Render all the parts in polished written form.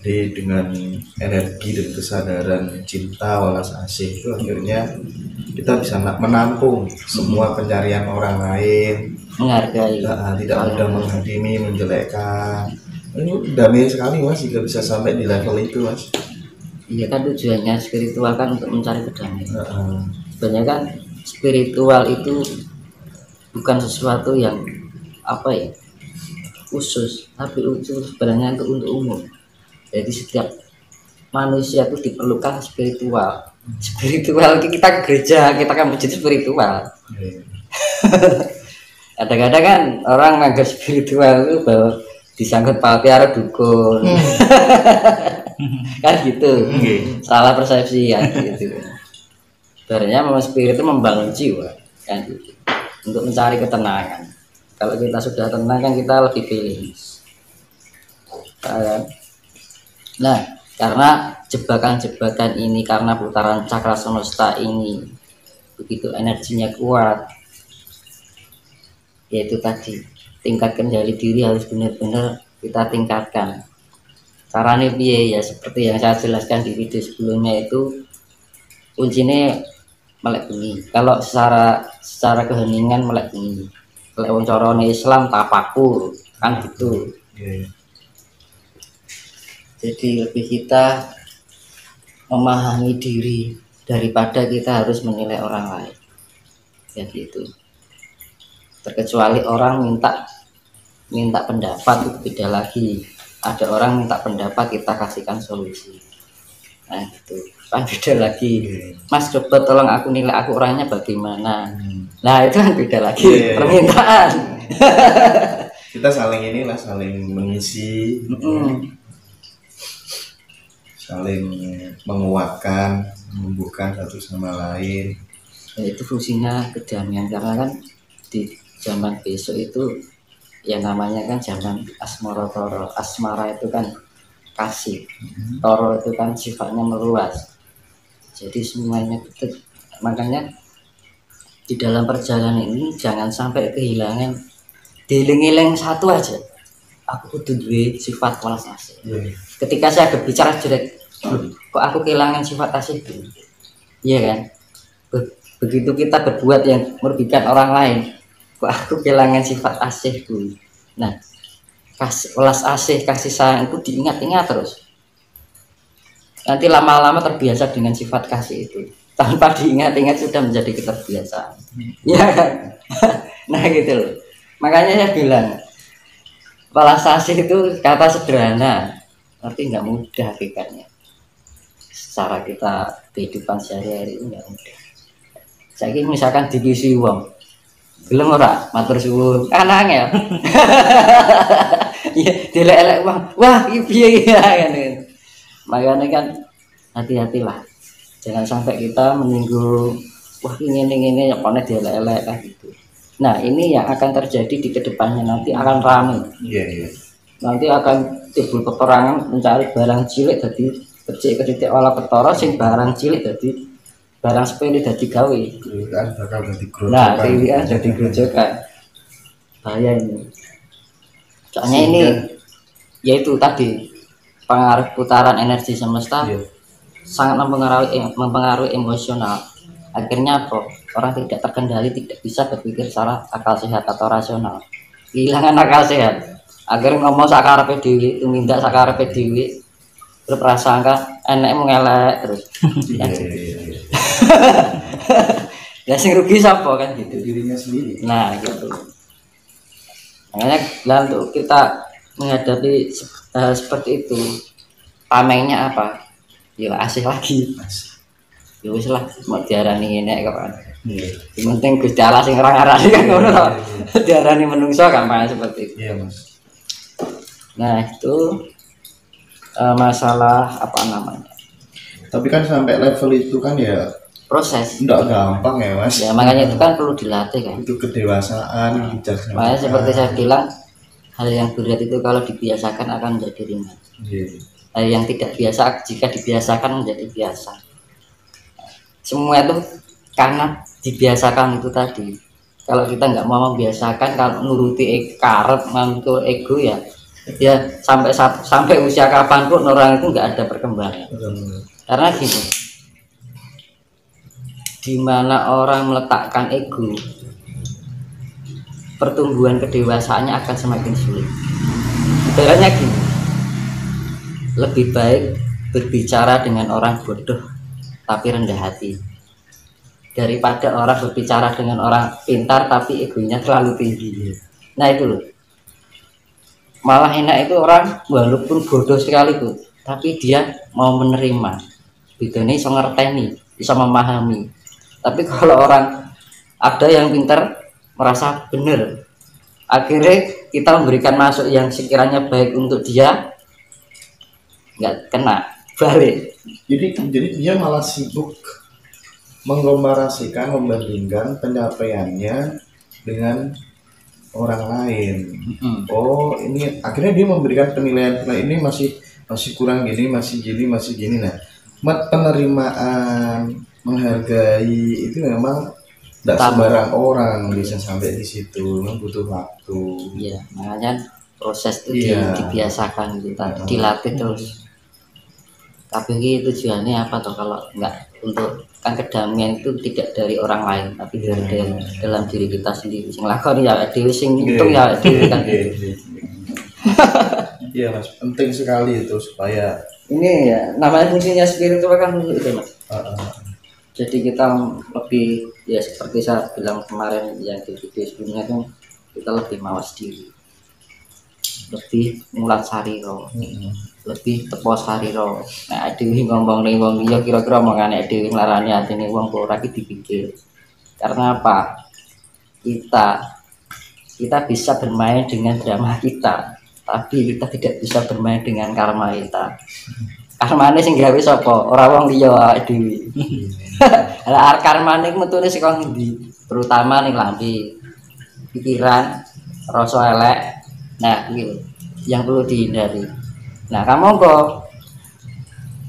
Jadi dengan energi dan kesadaran cinta welas asih itu akhirnya kita bisa menampung semua pencarian orang lain, menghargai, tidak mudah menghakimi, menjelekkan. Ini damai sekali Mas jika bisa sampai di level itu Mas. Iya kan, tujuannya spiritual kan untuk mencari kedamaian. Sebenarnya kan spiritual itu bukan sesuatu yang apa ya khusus, tapi itu sebenarnya untuk umum. Jadi setiap manusia itu diperlukan spiritual. Spiritual kita ke gereja, kita kan menjadi spiritual. Kadang-kadang kan orang menganggap spiritual itu bahwa disangkut pautiara dukun. Kan gitu. Salah persepsi kan gitu. Sebenarnya memang spirit itu membangun jiwa kan gitu. Untuk mencari ketenangan. Kalau kita sudah tenang kan kita lebih pilih. Nah, karena jebakan-jebakan ini, karena putaran cakra semesta ini begitu energinya kuat, yaitu tadi tingkat kendali diri harus benar-benar kita tingkatkan. Caranya piye ya, seperti yang saya jelaskan di video sebelumnya itu, kuncinya melek bengi. Kalau secara keheningan melek bengi. Kalau carane Islam tafakur kan gitu. Jadi lebih kita memahami diri daripada kita harus menilai orang lain. Ya gitu. Terkecuali orang minta pendapat itu beda lagi. Ada orang minta pendapat, kita kasihkan solusi. Nah gitu. Kan beda lagi. Mas coba tolong aku nilai aku orangnya bagaimana. Nah itu kan beda lagi permintaan. Kita saling mengisi. Saling menguatkan, menumbuhkan satu sama lain. Ya, itu fungsinya kedamaian, karena kan di zaman besok itu yang namanya kan zaman asmara toro. Asmara itu kan kasih, toro itu kan sifatnya meluas. Jadi semuanya itu, makanya di dalam perjalanan ini jangan sampai kehilangan dieling-eling satu aja. Aku kudu duwe sifat welas asih. Ketika saya berbicara jelek, kok aku kehilangan sifat asih dulu. Iya kan? Begitu kita berbuat yang merugikan orang lain, kok aku kehilangan sifat asih dulu. Nah, welas asih, kasih sayang itu diingat-ingat terus. Nanti lama-lama terbiasa dengan sifat kasih itu. Tanpa diingat-ingat sudah menjadi keterbiasaan. Iya kan? Nah gitu loh. Makanya saya bilang, welas asih itu kata sederhana, tapi nggak mudah pikirnya. Secara kita kehidupan sehari-hari itu nggak mudah. Saya kira misalkan divisi uang, belum ora matur suwun, kanang ya. Iya, dilek-elek uang, wah piye ya kan. Makanya kan hati-hatilah, jangan sampai kita menyinggung, wah ini yang konek dilek-elek kan gitu. Nah ini yang akan terjadi di kedepannya, nanti akan ramai. Nanti akan timbul peperangan mencari barang cilik dari kecil olah ketara, sing barang cilik dari barang sepele dari gawe. Nah ini kan jadi grojokan. Bahaya ini. Soalnya ini yaitu tadi pengaruh putaran energi semesta sangat mempengaruhi emosional. Akhirnya apa? Orang tidak terkendali, tidak bisa berpikir secara akal sehat atau rasional. Kehilangan akal sehat. Akhirnya ngomong sakarepe dhewe, tumindak sakarepe dhewe, berprasangka enek mengelek terus. Ya sing rugi siapa kan gitu, dirinya sendiri. Nah gitu. Makanya untuk kita menghadapi seperti itu, tamengnya apa? Ya asih lagi. Ya wis lah, mau diarani enek kapan. Yang penting Gusti Allah sing ngarani kan ngono to. Diarani menungso gampang seperti itu. Iya, Mas. Nah, itu masalah apa namanya? Tapi kan sampai level itu kan ya proses. Enggak gampang ya, Mas. Ya, makanya itu kan perlu dilatih kan. Itu kedewasaan, bijaksana. Makanya seperti saya bilang, hal yang berat itu kalau dibiasakan akan menjadi ringan. Hal yang tidak biasa jika dibiasakan menjadi biasa. Semua itu karena dibiasakan itu tadi. Kalau kita nggak mau membiasakan, kalau nuruti karep, mantul ego ya Ya sampai usia kapanpun orang itu nggak ada perkembangan. Karena gini, di mana orang meletakkan ego, pertumbuhan kedewasaannya akan semakin sulit. Ibaratnya gini, lebih baik berbicara dengan orang bodoh tapi rendah hati daripada orang berbicara dengan orang pintar tapi egonya terlalu tinggi. Nah itu loh, malah enak itu orang walaupun bodoh sekali tuh, tapi dia mau menerima, bedanya bisa ngerteni, bisa memahami. Tapi kalau orang ada yang pintar merasa benar, akhirnya kita memberikan masuk yang sekiranya baik untuk dia, nggak kena balik. Jadi dia malah sibuk mengkomparasikan, membandingkan pencapaiannya dengan orang lain. Oh, ini akhirnya dia memberikan penilaian, nah ini masih kurang gini, masih gini. Nah, penerimaan, menghargai itu memang tidak sembarang orang bisa sampai di situ, butuh waktu. Iya, makanya proses itu dibiasakan, kita dilatih terus. Tapi ini tujuannya apa tuh kalau nggak untuk kan kedamaian itu tidak dari orang lain tapi dari dalam diri kita sendiri. Sing lakoni ya dhewe, sing untung ya dhewe kan gitu. Iya Mas, penting sekali itu supaya ini ya namanya fungsinya spiritual kan itu Mas. Jadi kita lebih ya seperti saya bilang kemarin yang di video sebelumnya kan, kita lebih mawas diri, lebih mulat sariro, lebih tepo sariro. Nah dhewe ngomong ning wong liya kira-kira omongane dhewe nglarani atine wong kok ora dipikir. Karena apa? Kita bisa bermain dengan drama kita, tapi kita tidak bisa bermain dengan karma kita. Karmane sing gawe sapa? Ora wong liya awake dhewe. Lah karmane metune saka ngendi? Terutama ning lambe, pikiran, rasa elek. Nah, itu yang perlu dihindari. Nah, kamu kok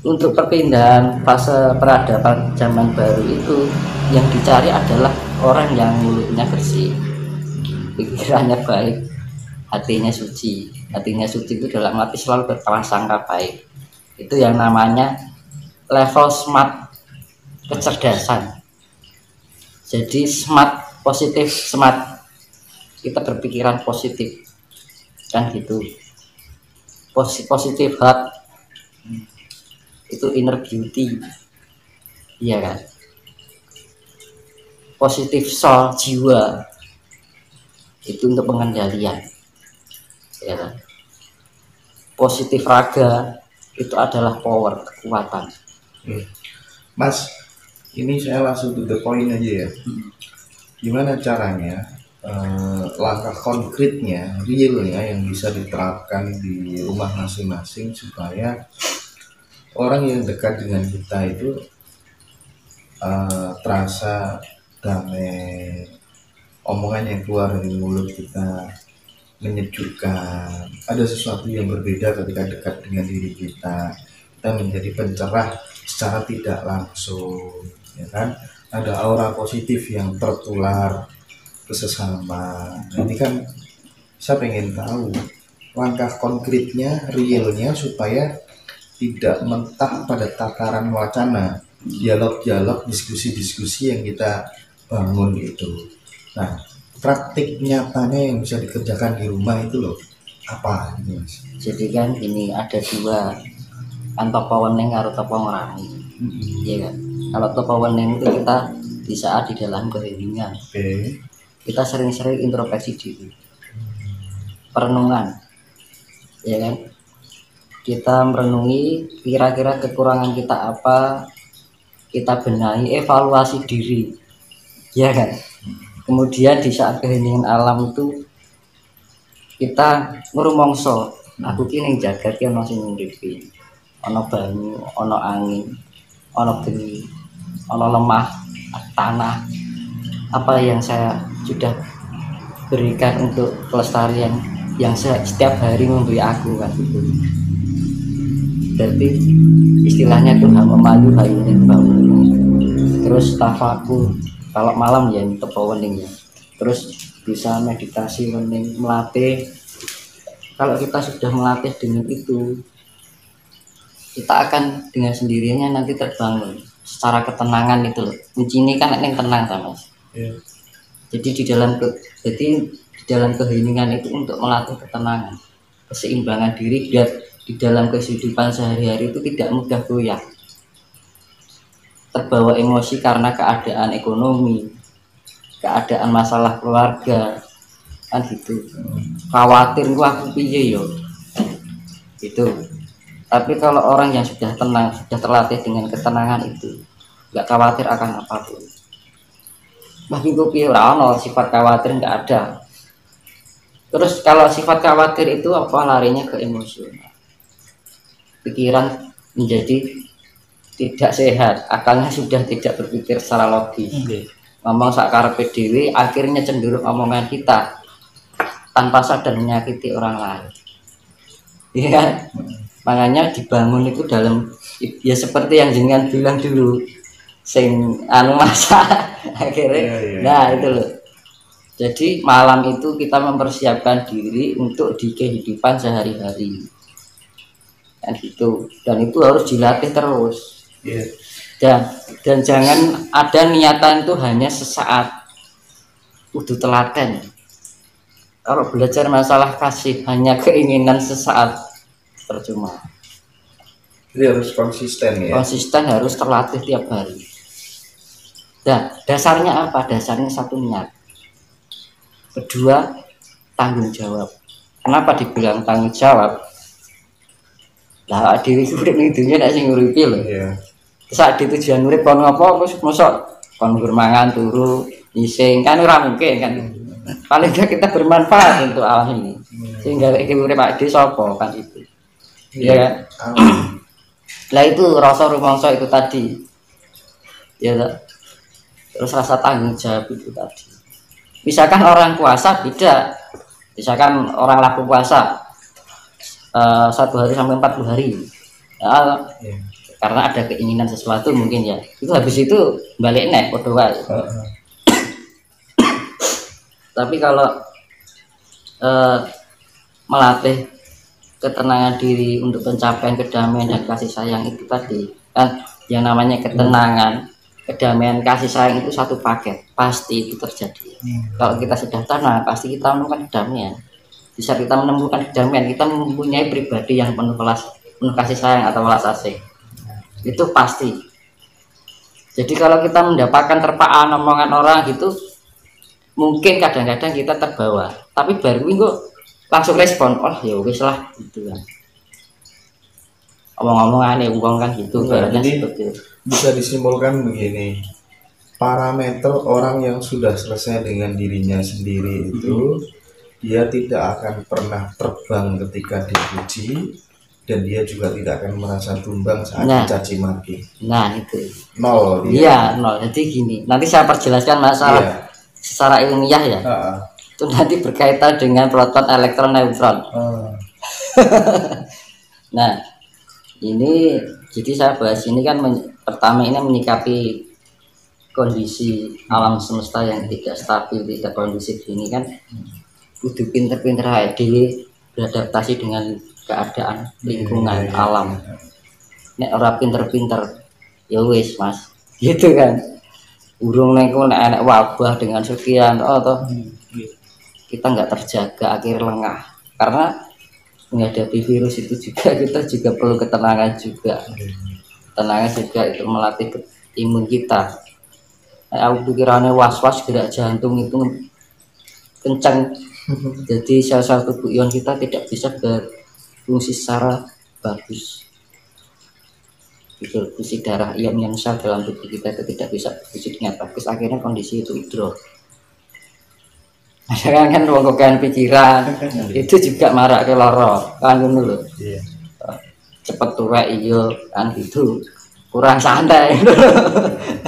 untuk perpindahan fase peradaban zaman baru itu yang dicari adalah orang yang mulutnya bersih, pikirannya baik, hatinya suci. Hatinya suci itu dalam arti selalu berprasangka baik. Itu yang namanya level smart kecerdasan. Jadi smart positif, smart kita berpikiran positif kan gitu. Positif heart itu inner beauty, iya kan. Positif soul jiwa itu untuk pengendalian, ya kan. Positif raga itu adalah power, kekuatan. Mas, ini saya langsung to the point aja ya. Gimana caranya langkah konkretnya, realnya yang bisa diterapkan di rumah masing-masing supaya orang yang dekat dengan kita itu terasa damai, omongan yang keluar dari mulut kita menyejukkan, ada sesuatu yang berbeda ketika dekat dengan diri kita menjadi pencerah secara tidak langsung, ya kan? Ada aura positif yang tertular ke sesama. Nah, ini kan saya pengen tahu langkah konkretnya, realnya supaya tidak mentah pada tataran wacana, dialog-dialog, diskusi-diskusi yang kita bangun itu. Nah, praktik nyatanya yang bisa dikerjakan di rumah itu loh apa gitu Mas? Jadi kan ini ada dua kan, topo wening karo topo ngerangi. Iya kan, kalau topo wening itu kita di saat di dalam keheningan, kita sering-sering introspeksi diri, perenungan, ya kan, kita merenungi kira-kira kekurangan kita apa, kita benahi, evaluasi diri, ya kan. Kemudian di saat keheningan alam itu kita ngrumangsa, aku ki ning jagat ki ana sing nguripi, ana banyu, ana angin, ana geni, ana lemah, tanah. Apa yang saya sudah berikan untuk pelestarian yang setiap hari memberi aku kan gitu. Jadi istilahnya Tuhan memayu hayuning bau. Terus tafakur kalau malam ya tepo wening ya. Terus bisa meditasi wening, melatih kalau kita sudah melatih dengan itu, kita akan dengan sendirinya nanti terbangun secara ketenangan itu loh. Kunci ini kan yang tenang sama. Jadi di dalam keheningan itu untuk melatih ketenangan, keseimbangan diri biar di dalam kehidupan sehari-hari itu tidak mudah goyah, terbawa emosi karena keadaan ekonomi, keadaan masalah keluarga, kan gitu. Khawatir gua aku piye yo. Itu. Tapi kalau orang yang sudah tenang, sudah terlatih dengan ketenangan itu, nggak khawatir akan apapun. Bagi kopi ono sifat khawatir nggak ada. Terus kalau sifat khawatir itu apa, larinya ke emosional, pikiran menjadi tidak sehat, akalnya sudah tidak berpikir secara logis. Ngomong sakarepe dhewe, akhirnya cenderung omongan kita tanpa sadar menyakiti orang lain. Iya, makanya dibangun itu dalam ya seperti yang jenengan bilang dulu, sing anu masa akhirnya. Nah itu loh. Jadi malam itu kita mempersiapkan diri untuk di kehidupan sehari-hari, kan gitu. Dan itu harus dilatih terus. Dan jangan ada niatan itu hanya sesaat, kudu telaten. Kalau belajar masalah kasih hanya keinginan sesaat, percuma. Jadi harus konsisten ya. Konsisten, harus terlatih tiap hari. Dan dasarnya apa? Dasarnya satu, niat. Kedua, tanggung jawab. Kenapa dibilang tanggung jawab? Lah dhewe urip ning dunya nek sing nguripi lho. Iya. Saat di tujuan urip kon ngopo wis mosok kon mangan turu ising kan ora mungkin kan. Paling enggak kita bermanfaat untuk alam ini. Sehingga iki urip awake dhewe sapa kan itu. Iya kan? Lah itu rasa rumangsa itu tadi. Ya tak? Terus rasa tanggung jawab itu tadi. Misalkan orang puasa beda. Misalkan orang laku puasa 1 hari sampai 40 hari. Karena ada keinginan sesuatu mungkin ya. Itu habis itu balik nek padha wae. Tapi kalau melatih ketenangan diri untuk pencapaian kedamaian dan kasih sayang itu tadi kan, yang namanya ketenangan, kedamaian, kasih sayang itu satu paket, pasti itu terjadi. Kalau kita sudah tenang, pasti kita menemukan kedamaian. Bisa kita menemukan kedamaian, kita mempunyai pribadi yang penuh kasih sayang atau welas asih. Itu pasti. Jadi kalau kita mendapatkan terpaan omongan orang gitu, mungkin kadang-kadang kita terbawa. Tapi baru minggu langsung respon, oh ya wis lah gitu kan. Omong-omongan wong kan gitu. Jadi bisa disimpulkan begini, parameter orang yang sudah selesai dengan dirinya sendiri itu dia tidak akan pernah terbang ketika dipuji, dan dia juga tidak akan merasa tumbang saat dicaci maki. Nah itu nol dia. Iya nol. Jadi gini, nanti saya perjelaskan masalah secara ilmiah ya. Itu nanti berkaitan dengan proton, elektron, neutron. Nah ini jadi saya bahas ini kan pertama ini menyikapi kondisi alam semesta yang tidak stabil, tidak kondusif ini kan. Kudu pinter-pinter aja dhewe beradaptasi dengan keadaan lingkungan alam. Nek ora pinter-pinter ya wis Mas, gitu kan. Urung nengko nek enek wabah dengan sekian toh kita nggak terjaga, akhir lengah. Karena menghadapi virus itu juga kita juga perlu ketenangan juga. Ketenangan juga itu melatih imun kita. Aku pikirannya was-was, gerak jantung itu kencang. Jadi sel-sel tubuh ion kita tidak bisa berfungsi secara bagus. Fungsi darah ion sel dalam tubuh kita itu tidak bisa berfungsi dengan bagus. Akhirnya kondisi itu drop. Ada kan wong kokean pikiran itu juga marah ke loro kan ngono lho. Cepet tuwek iya kan gitu. Kurang santai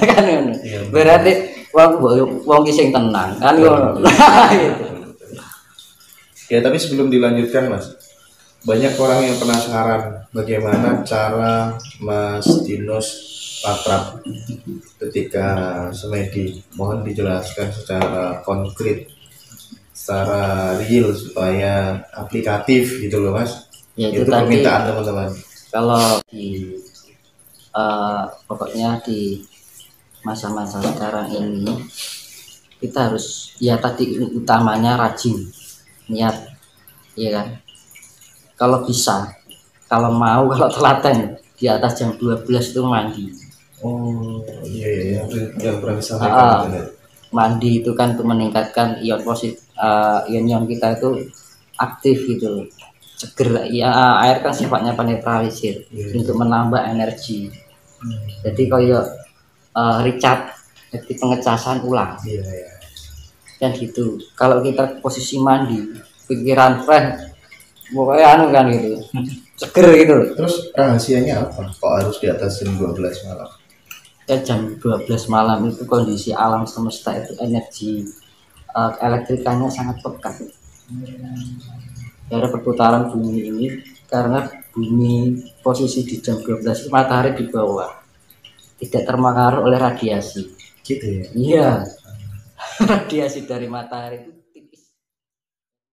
kan ngono. Berarti wong ki sing tenang kan ngono. Gitu. Ya tapi sebelum dilanjutkan Mas, banyak orang yang penasaran bagaimana cara Mas Dinos Patrap ketika semedi. Mohon dijelaskan secara konkret secara real supaya aplikatif gitu loh Mas. Ya Itu tadi permintaan teman-teman. kalau di pokoknya di masa-masa sekarang ini kita harus ya tadi utamanya rajin, niat, ya kan. Kalau bisa, kalau mau, kalau telaten di atas jam 12 itu mandi. Oh iya iya yang pernah disampaikan Ah, itu ya. mandi itu kan untuk meningkatkan ion positif, ion kita itu aktif gitu loh. Seger ya, air kan sifatnya penetralisir untuk menambah energi. Jadi kalau Richard jadi pengecasan ulang Iya iya. kan gitu. Kalau kita posisi mandi pikiran fresh pokoknya anu kan gitu, seger gitu. Terus rahasianya apa kok harus di atas jam 12 malam? Ya jam 12 malam itu kondisi alam semesta itu energi elektrikanya sangat pekat. Dari perputaran bumi ini, karena bumi posisi di jam 12 itu matahari di bawah, tidak terpengaruh oleh radiasi. Gitu ya. Iya, radiasi dari matahari itu